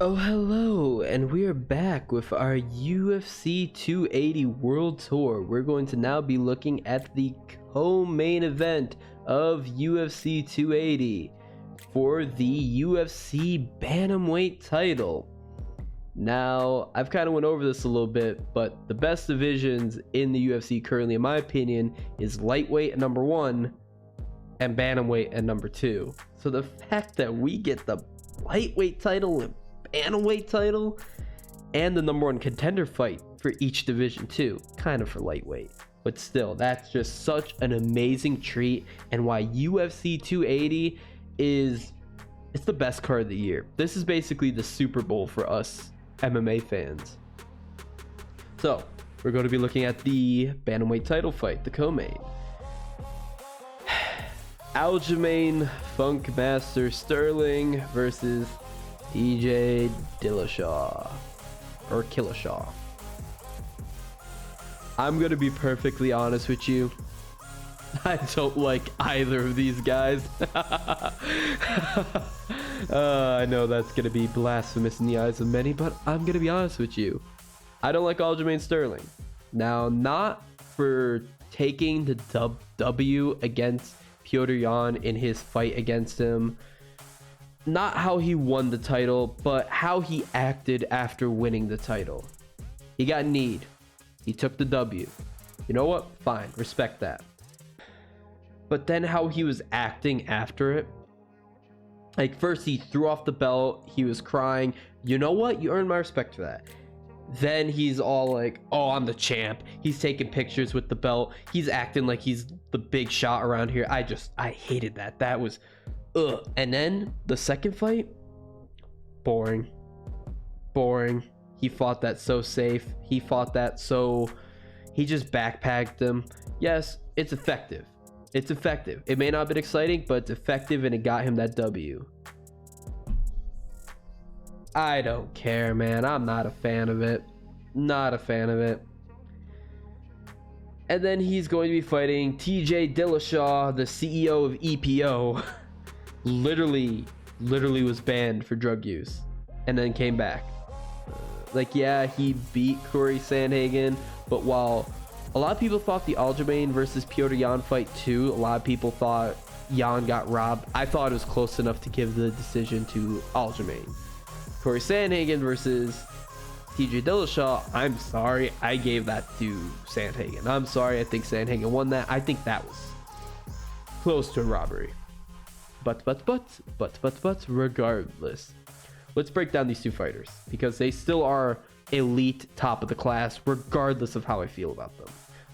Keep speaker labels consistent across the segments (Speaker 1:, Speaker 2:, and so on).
Speaker 1: Oh, hello, and we are back with our UFC 280 World Tour. We're going to now be looking at the co-main event of UFC 280 for the UFC Bantamweight title. Now, I've kind of went over this a little bit, but the best divisions in the UFC currently, in my opinion, is lightweight at number 1 and bantamweight at number 2. So the fact that we get the lightweight title and bantamweight title and the number 1 contender fight for each division too, kind of for lightweight, but still, that's just such an amazing treat, and why UFC 280 it's the best card of the year. This is basically the Super Bowl for us MMA fans. So we're going to be looking at the bantamweight title fight, the co-main. Aljamain Funkmaster Sterling versus DJ Dillashaw or Killashaw. I'm gonna be perfectly honest with you, I don't like either of these guys. I know that's gonna be blasphemous in the eyes of many, but I'm gonna be honest with you, I don't like Aljamain Sterling. Now, not for taking the W against Petr Yan in his fight against him, not how he won the title, but how he acted after winning the title. He got kneed. He took the W. You know what? Fine. Respect that. But then how he was acting after it. Like, first he threw off the belt. He was crying. You know what? You earned my respect for that. Then he's all like, oh, I'm the champ. He's taking pictures with the belt. He's acting like he's the big shot around here. I hated that. That was... ugh. And then the second fight, boring. He fought that so safe. He fought that so... he just backpacked him. Yes, it's effective. It may not have been exciting, but it's effective, and it got him that W. I don't care, man. I'm not a fan of it. And then he's going to be fighting TJ Dillashaw, the CEO of EPO. literally was banned for drug use and then came back. Like, yeah, he beat Corey Sandhagen, but while a lot of people thought the Aljamain versus Petr Yan fight too, a lot of people thought Yan got robbed, I thought it was close enough to give the decision to Aljamain. Corey Sandhagen versus TJ Dillashaw, I'm sorry, I gave that to Sandhagen. I'm sorry, I think Sandhagen won that. I think that was close to a robbery. But regardless, let's break down these two fighters, because they still are elite, top of the class, regardless of how I feel about them.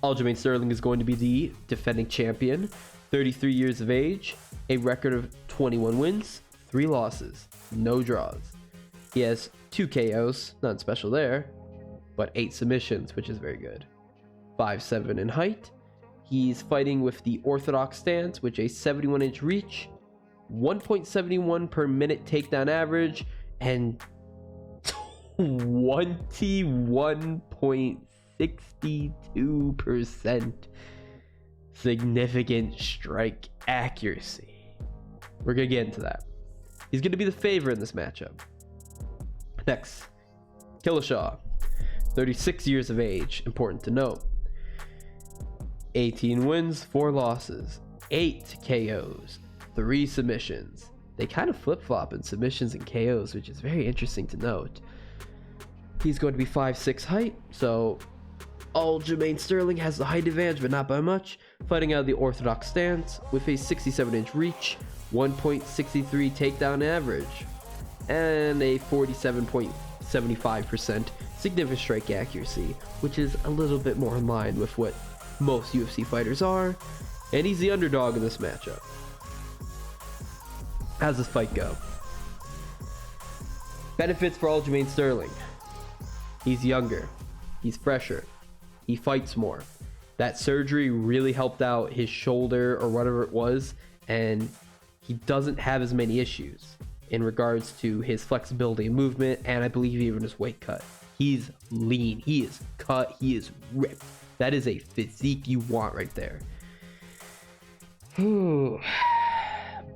Speaker 1: Aljamain Sterling is going to be the defending champion, 33 years of age, a record of 21 wins, 3 losses, no draws. He has 2 KOs, nothing special there, but 8 submissions, which is very good. 5'7" in height. He's fighting with the orthodox stance, which a 71-inch reach, 1.71 per minute takedown average, and 21.62% significant strike accuracy. We're gonna get into that. He's gonna be the favorite in this matchup. Next, Dillashaw, 36 years of age, important to note. 18 wins, 4 losses, 8 KOs, 3 submissions. They kind of flip-flop in submissions and KOs, which is very interesting to note. He's going to be 5'6" height, so Aljamain Sterling has the height advantage, but not by much. Fighting out of the orthodox stance with a 67-inch reach, 1.63 takedown average, and a 47.75% significant strike accuracy, which is a little bit more in line with what most UFC fighters are, and he's the underdog in this matchup. How's this fight go? Benefits for Aljamain Sterling. He's younger, he's fresher, he fights more. That surgery really helped out his shoulder or whatever it was, and he doesn't have as many issues in regards to his flexibility and movement, and I believe even his weight cut. He's lean, he is cut, he is ripped. That is a physique you want right there.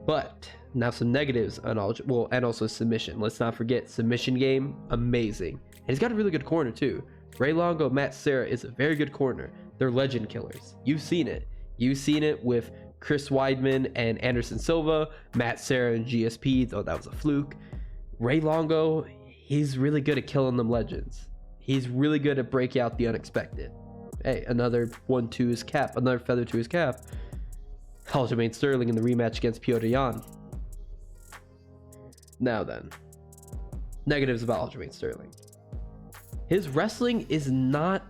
Speaker 1: But Now some negatives on well, and also submission. Let's not forget submission game, amazing. And he's got a really good corner too. Ray Longo, Matt Serra is a very good corner. They're legend killers. You've seen it. You've seen it with Chris Weidman and Anderson Silva, Matt Serra and GSP, though that was a fluke. Ray Longo, he's really good at killing them legends. He's really good at breaking out the unexpected. Hey, another 1 to his cap, another feather to his cap. Aljamain Sterling in the rematch against Petr Yan. Now then, negatives about Aljamain Sterling. His wrestling is not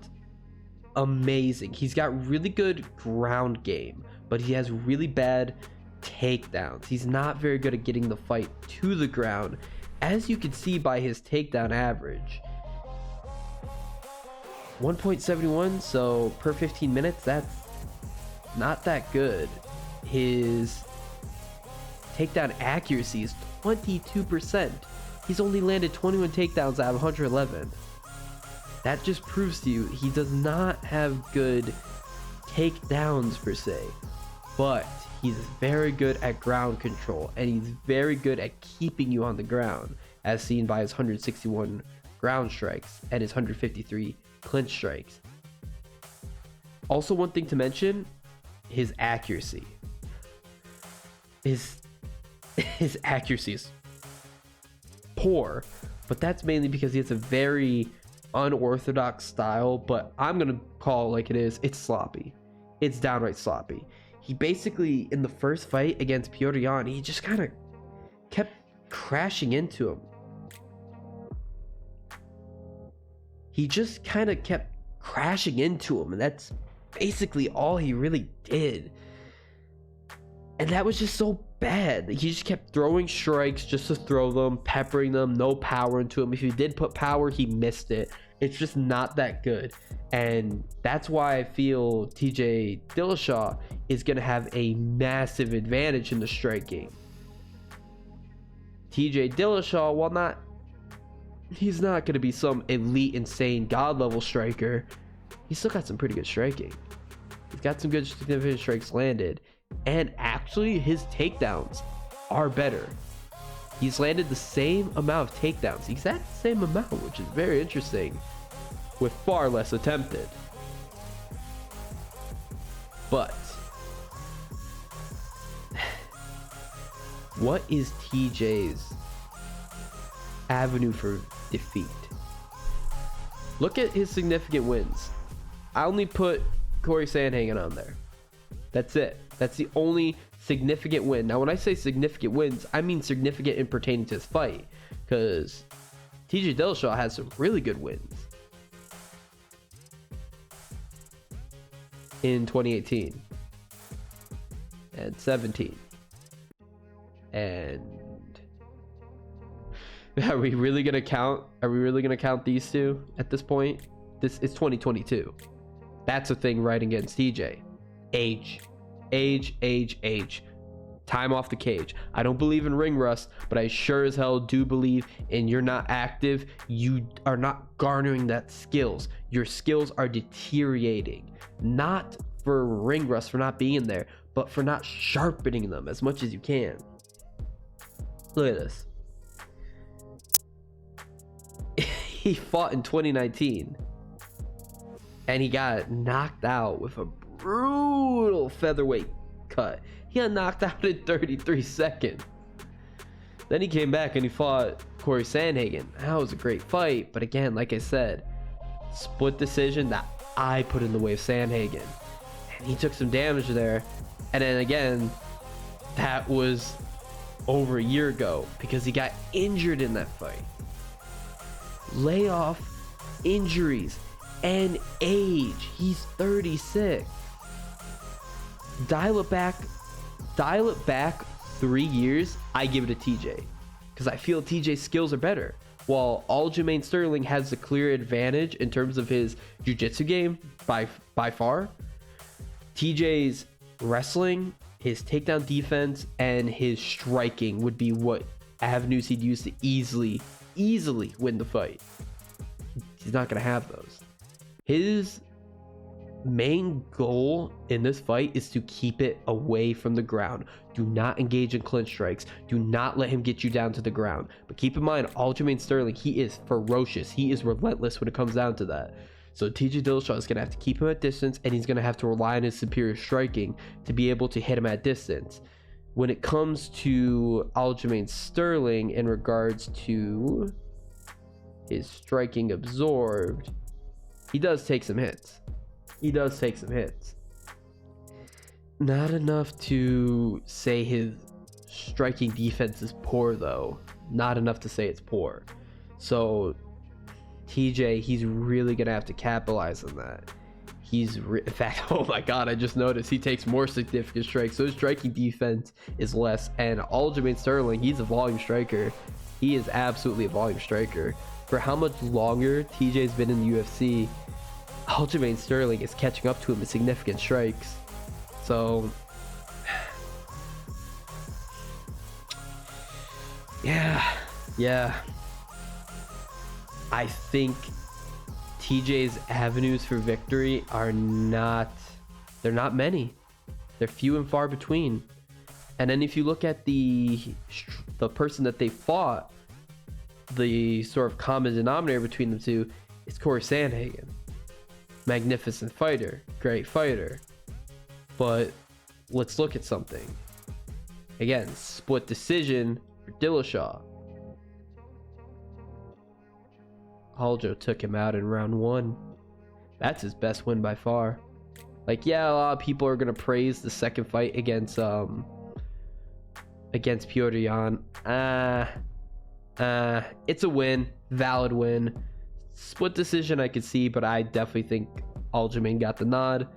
Speaker 1: amazing. He's got really good ground game, but he has really bad takedowns. He's not very good at getting the fight to the ground, as you can see by his takedown average. 1.71, so per 15 minutes, that's not that good. His takedown accuracy is 22%. He's only landed 21 takedowns out of 111. That just proves to you he does not have good takedowns per se, but he's very good at ground control, and he's very good at keeping you on the ground, as seen by his 161 ground strikes and his 153 clinch strikes. Also, one thing to mention, his accuracy. His accuracy is poor, but that's mainly because he has a very unorthodox style, but I'm gonna call it like it is. It's sloppy. It's downright sloppy. He basically, in the first fight against Petr Yan, he just kind of kept crashing into him. He just kind of kept crashing into him, and that's basically all he really did. And that was just so bad. He just kept throwing strikes just to throw them, peppering them, no power into him. If he did put power, he missed it. It's just not that good. And that's why I feel TJ Dillashaw is going to have a massive advantage in the striking. TJ Dillashaw, while he's not going to be some elite, insane, god level striker, he's still got some pretty good striking. He's got some good significant strikes landed. And actually, his takedowns are better. He's landed the same amount of takedowns, the exact same amount, which is very interesting, with far less attempted. But what is TJ's avenue for defeat? Look at his significant wins. I only put Corey Sandhagen on there. That's it. That's the only significant win. Now, when I say significant wins, I mean significant in pertaining to his fight, because TJ Dillashaw has some really good wins in 2018 and 17. And are we really gonna count these two at this point? This is 2022. That's a thing right against TJ. Age. Time off the cage. I don't believe in ring rust, but I sure as hell do believe in you're not active. You are not garnering that skills. Your skills are deteriorating. Not for ring rust, for not being in there, but for not sharpening them as much as you can. Look at this. He fought in 2019 and he got knocked out with a brutal featherweight cut. He got knocked out in 33 seconds. Then he came back and he fought Corey Sandhagen. That was a great fight, but again, like I said, split decision that I put in the way of Sandhagen, and he took some damage there. And then again, that was over a year ago because he got injured in that fight. Layoff, injuries, and age. He's 36. Dial it back 3 years, I give it to TJ, because I feel TJ's skills are better. While Aljamain Sterling has a clear advantage in terms of his jiu-jitsu game by far, TJ's wrestling, his takedown defense, and his striking would be what avenues he'd use to easily win the fight. He's not going to have those. His main goal in this fight is to keep it away from the ground. Do not engage in clinch strikes. Do not let him get you down to the ground. But keep in mind, Aljamain Sterling, he is ferocious. He is relentless when it comes down to that. So TJ Dillashaw is going to have to keep him at distance, and he's going to have to rely on his superior striking to be able to hit him at distance. When it comes to Aljamain Sterling in regards to his striking absorbed, he does take some hits. He does take some hits. Not enough to say his striking defense is poor, though. Not enough to say it's poor. So TJ, he's really gonna have to capitalize on that. In fact, oh my god, I just noticed he takes more significant strikes, so his striking defense is less. And Aljamain Sterling, he's a volume striker. He is absolutely a volume striker. For how much longer TJ's been in the UFC, Aljamain Sterling is catching up to him with significant strikes. So yeah, I think TJ's avenues for victory are not many. They're few and far between. And then if you look at the person that they fought, the sort of common denominator between the two is Corey Sandhagen. Magnificent fighter, great fighter. But let's look at something. Again, split decision for Dillashaw. Aljo took him out in round 1. That's his best win by far. Like, yeah, a lot of people are gonna praise the second fight against Petr Yan. It's a win, valid win. Split decision I could see, but I definitely think Aljamain got the nod.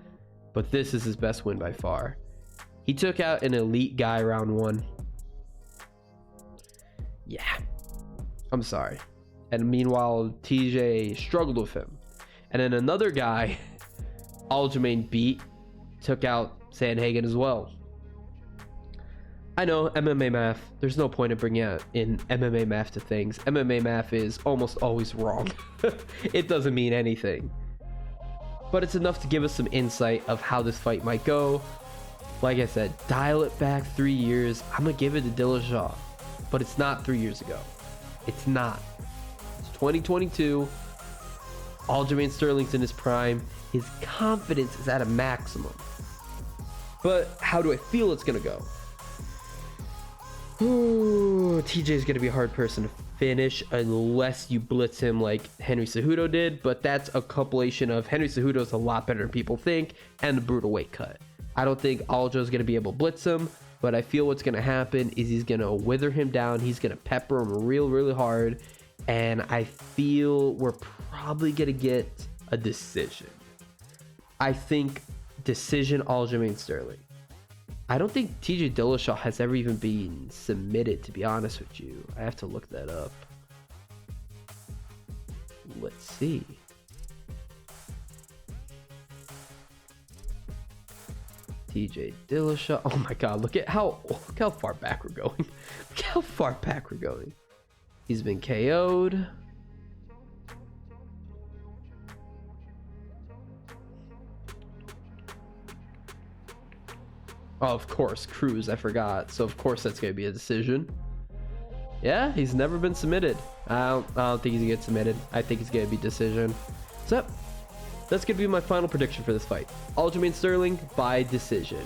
Speaker 1: But this is his best win by far. He took out an elite guy round 1. Yeah, I'm sorry. And meanwhile, TJ struggled with him. And then another guy Aljamain beat took out Sandhagen as well. I know, MMA math. There's no point in bringing in MMA math to things. MMA math is almost always wrong. It doesn't mean anything. But it's enough to give us some insight of how this fight might go. Like I said, dial it back 3 years. I'm going to give it to Dillashaw. But it's not 3 years ago. It's not. It's 2022. Aljamain Sterling's in his prime. His confidence is at a maximum. But how do I feel it's going to go? Ooh, TJ's going to be a hard person to finish unless you blitz him like Henry Cejudo did, but that's a compilation of Henry Cejudo's a lot better than people think and the brutal weight cut. I don't think Aljo's going to be able to blitz him, but I feel what's going to happen is he's going to wither him down. He's going to pepper him really hard, and I feel we're probably going to get a decision. I think decision Aljamain Sterling. I don't think TJ Dillashaw has ever even been submitted, to be honest with you. I have to look that up. Let's see. TJ Dillashaw. Oh my god, look how far back we're going. Look how far back we're going. He's been KO'd. Oh, of course, Cruz, I forgot. So of course that's gonna be a decision. Yeah, he's never been submitted. I don't think he's gonna get submitted. I think he's gonna be decision. So that's gonna be my final prediction for this fight. Aljamain Sterling by decision.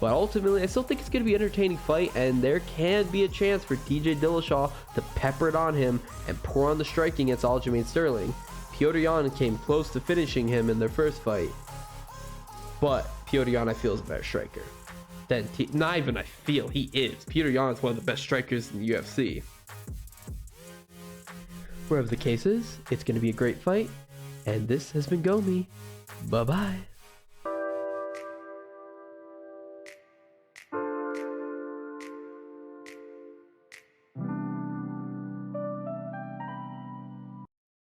Speaker 1: But ultimately, I still think it's gonna be an entertaining fight, and there can be a chance for TJ Dillashaw to pepper it on him and pour on the striking against Aljamain Sterling. Petr Yan came close to finishing him in their first fight, but Petr Yan I feel is a better striker. Not even I feel, he is. Petr Yan is one of the best strikers in the UFC. Wherever the case is, it's going to be a great fight. And this has been Gomi. Bye-bye.